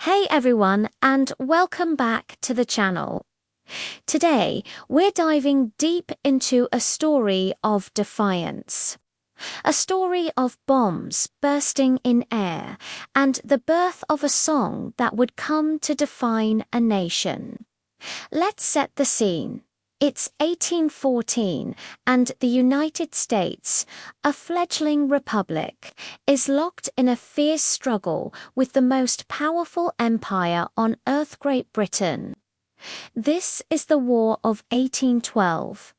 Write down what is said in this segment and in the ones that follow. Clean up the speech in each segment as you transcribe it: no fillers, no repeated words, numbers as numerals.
Hey everyone, and welcome back to the channel. Today, we're diving deep into a story of defiance. A story of bombs bursting in air and the birth of a song that would come to define a nation. Let's set the scene. It's 1814, and the United States, a fledgling republic, is locked in a fierce struggle with the most powerful empire on earth, Great Britain. This is the War of 1812.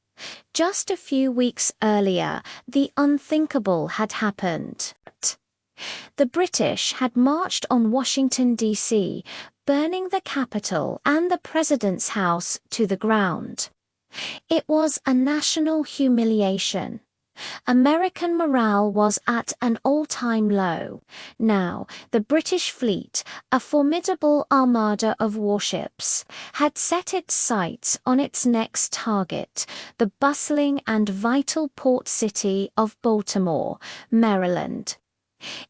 Just a few weeks earlier, the unthinkable had happened. The British had marched on Washington, D.C., burning the Capitol and the President's house to the ground. It was a national humiliation. American morale was at an all-time low. Now, the British fleet, a formidable armada of warships, had set its sights on its next target, the bustling and vital port city of Baltimore, Maryland.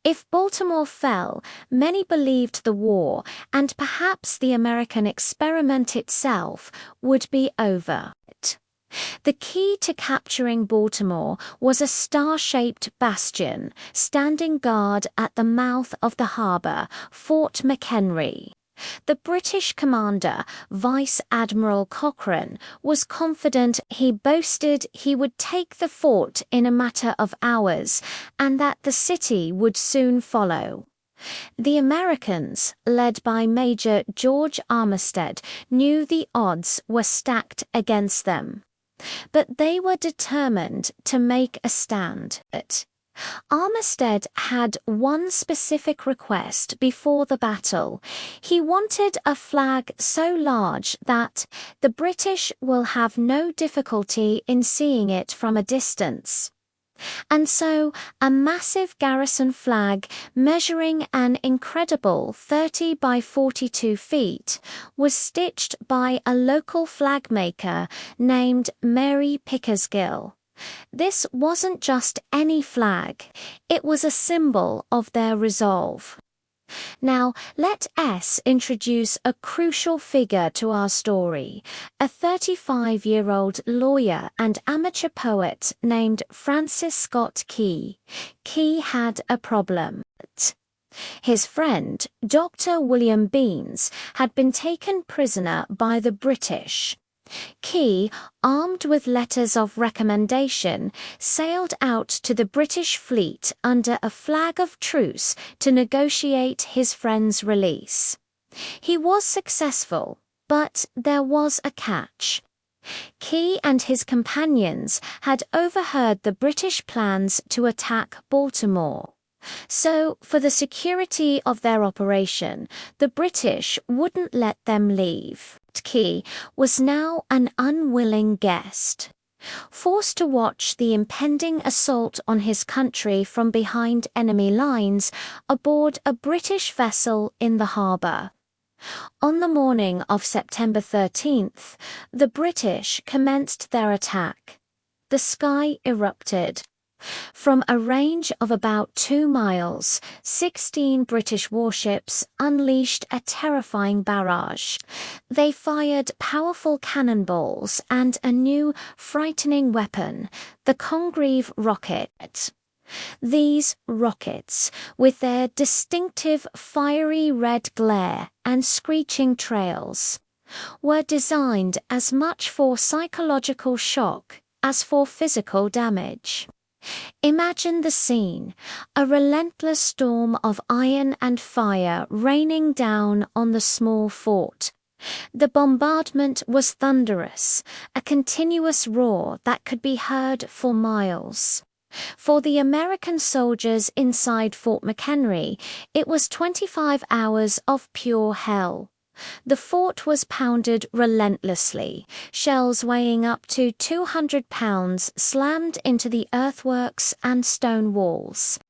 If Baltimore fell, many believed the war, and perhaps the American experiment itself, would be over. The key to capturing Baltimore was a star-shaped bastion standing guard at the mouth of the harbor, Fort McHenry. The British commander, Vice Admiral Cochrane, was confident. He boasted he would take the fort in a matter of hours and that the city would soon follow. The Americans, led by Major George Armistead, knew the odds were stacked against them. But they were determined to make a stand. Armistead had one specific request before the battle. He wanted a flag so large that the British will have no difficulty in seeing it from a distance. And so, a massive garrison flag measuring an incredible 30 by 42 feet was stitched by a local flag maker named Mary Pickersgill. This wasn't just any flag, it was a symbol of their resolve. Now, let us introduce a crucial figure to our story, a 35-year-old lawyer and amateur poet named Francis Scott Key. Key had a problem. His friend, Dr. William Beanes, had been taken prisoner by the British. Key, armed with letters of recommendation, sailed out to the British fleet under a flag of truce to negotiate his friend's release. He was successful, but there was a catch. Key and his companions had overheard the British plans to attack Baltimore. So, for the security of their operation, the British wouldn't let them leave. Key was now an unwilling guest, forced to watch the impending assault on his country from behind enemy lines aboard a British vessel in the harbour. On the morning of September 13th, the British commenced their attack. The sky erupted. From a range of about 2 miles, 16 British warships unleashed a terrifying barrage. They fired powerful cannonballs and a new, frightening weapon, the Congreve rocket. These rockets, with their distinctive fiery red glare and screeching trails, were designed as much for psychological shock as for physical damage. Imagine the scene, a relentless storm of iron and fire raining down on the small fort. The bombardment was thunderous, a continuous roar that could be heard for miles. For the American soldiers inside Fort McHenry, it was 25 hours of pure hell. The fort was pounded relentlessly, shells weighing up to 200 pounds slammed into the earthworks and stone walls.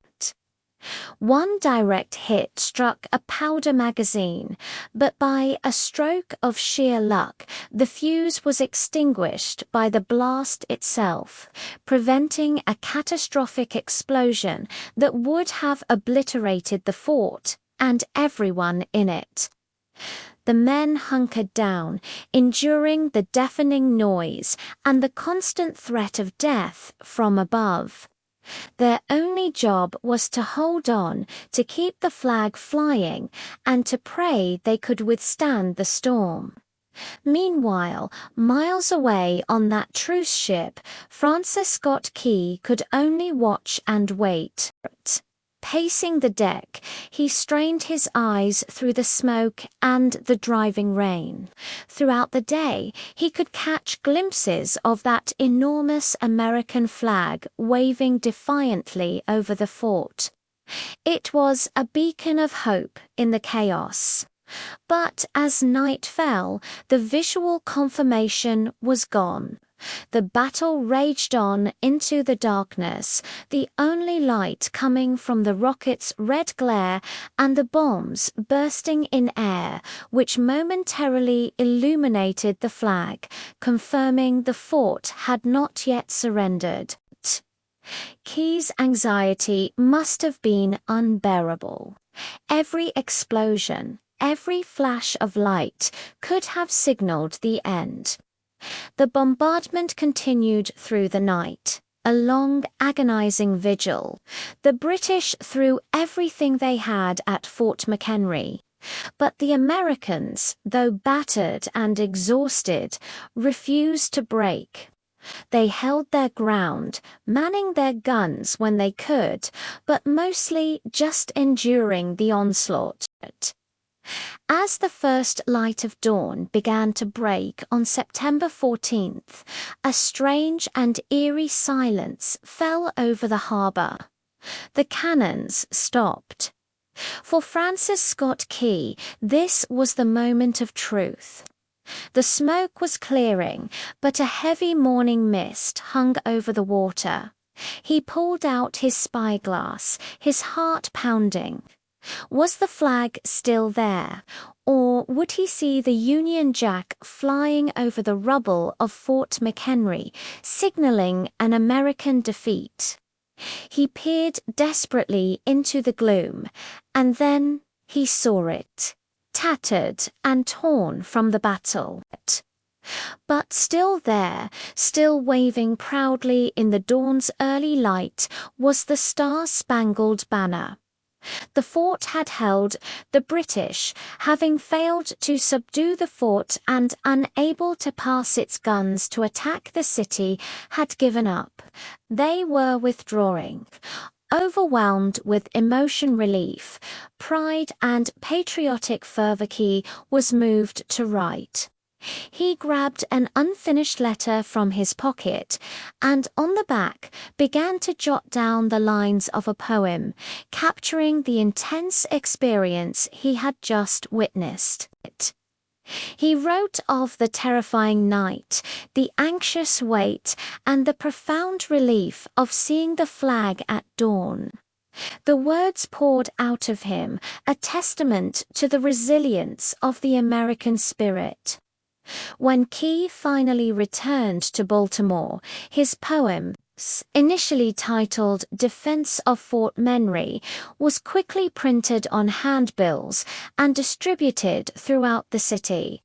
One direct hit struck a powder magazine, but by a stroke of sheer luck, the fuse was extinguished by the blast itself, preventing a catastrophic explosion that would have obliterated the fort and everyone in it. The men hunkered down, enduring the deafening noise and the constant threat of death from above. Their only job was to hold on, to keep the flag flying, and to pray they could withstand the storm. Meanwhile, miles away on that truce ship, Francis Scott Key could only watch and wait. Pacing the deck, he strained his eyes through the smoke and the driving rain. Throughout the day, he could catch glimpses of that enormous American flag waving defiantly over the fort. It was a beacon of hope in the chaos. But as night fell, the visual confirmation was gone. The battle raged on into the darkness, the only light coming from the rockets' red glare and the bombs bursting in air, which momentarily illuminated the flag, confirming the fort had not yet surrendered. Key's anxiety must have been unbearable. Every explosion, every flash of light could have signaled the end. The bombardment continued through the night, a long, agonizing vigil. The British threw everything they had at Fort McHenry. But the Americans, though battered and exhausted, refused to break. They held their ground, manning their guns when they could, but mostly just enduring the onslaught. As the first light of dawn began to break on September 14th, a strange and eerie silence fell over the harbor. The cannons stopped. For Francis Scott Key, this was the moment of truth. The smoke was clearing, but a heavy morning mist hung over the water. He pulled out his spyglass, his heart pounding. Was the flag still there, or would he see the Union Jack flying over the rubble of Fort McHenry, signaling an American defeat? He peered desperately into the gloom, and then he saw it, tattered and torn from the battle. But still there, still waving proudly in the dawn's early light, was the Star-Spangled Banner. The fort had held. The British, having failed to subdue the fort and unable to pass its guns to attack the city, had given up. They were withdrawing. Overwhelmed with emotion relief, pride and patriotic fervor, Key was moved to write. He grabbed an unfinished letter from his pocket and on the back began to jot down the lines of a poem, capturing the intense experience he had just witnessed. He wrote of the terrifying night, the anxious wait, and the profound relief of seeing the flag at dawn. The words poured out of him, a testament to the resilience of the American spirit. When Key finally returned to Baltimore, his poem, initially titled Defense of Fort McHenry, was quickly printed on handbills and distributed throughout the city.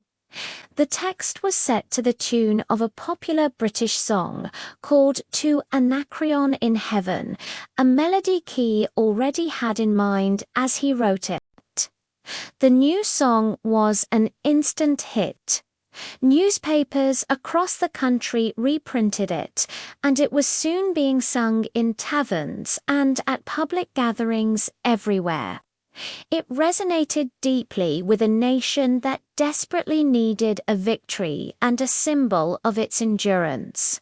The text was set to the tune of a popular British song called To Anacreon in Heaven, a melody Key already had in mind as he wrote it. The new song was an instant hit. Newspapers across the country reprinted it, and it was soon being sung in taverns and at public gatherings everywhere. It resonated deeply with a nation that desperately needed a victory and a symbol of its endurance.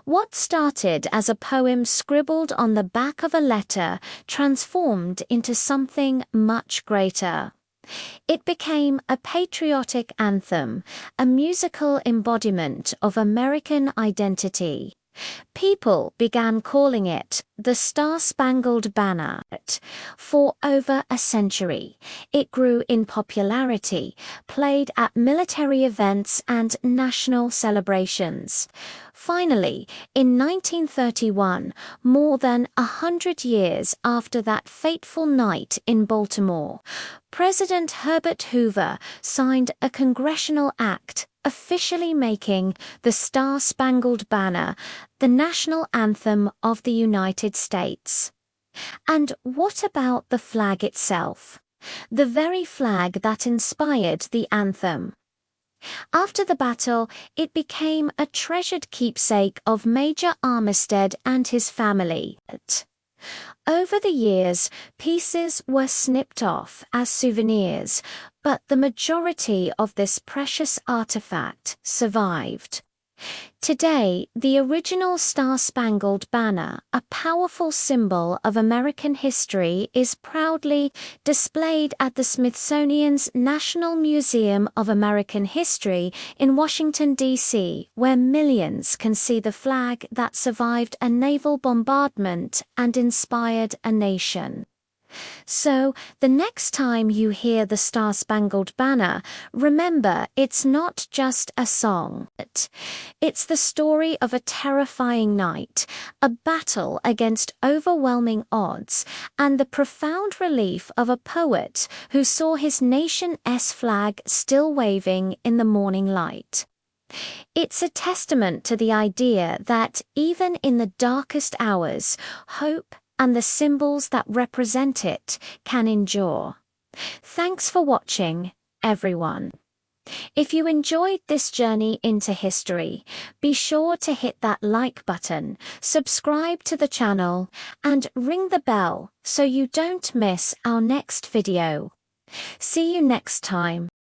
What started as a poem scribbled on the back of a letter transformed into something much greater. It became a patriotic anthem, a musical embodiment of American identity. People began calling it the Star-Spangled Banner. For over a century, it grew in popularity, played at military events and national celebrations. Finally, in 1931, more than 100 years after that fateful night in Baltimore, President Herbert Hoover signed a congressional act officially making the Star-Spangled Banner the national anthem of the United States. And what about the flag itself? The very flag that inspired the anthem. After the battle, it became a treasured keepsake of Major Armistead and his family. Over the years, pieces were snipped off as souvenirs, but the majority of this precious artifact survived. Today, the original Star-Spangled Banner, a powerful symbol of American history, is proudly displayed at the Smithsonian's National Museum of American History in Washington, D.C., where millions can see the flag that survived a naval bombardment and inspired a nation. So, the next time you hear the Star-Spangled Banner, remember it's not just a song. It's the story of a terrifying night, a battle against overwhelming odds, and the profound relief of a poet who saw his nation's flag still waving in the morning light. It's a testament to the idea that even in the darkest hours, hope and the symbols that represent it can endure. Thanks for watching, everyone. If you enjoyed this journey into history, be sure to hit that like button, subscribe to the channel, and ring the bell so you don't miss our next video. See you next time.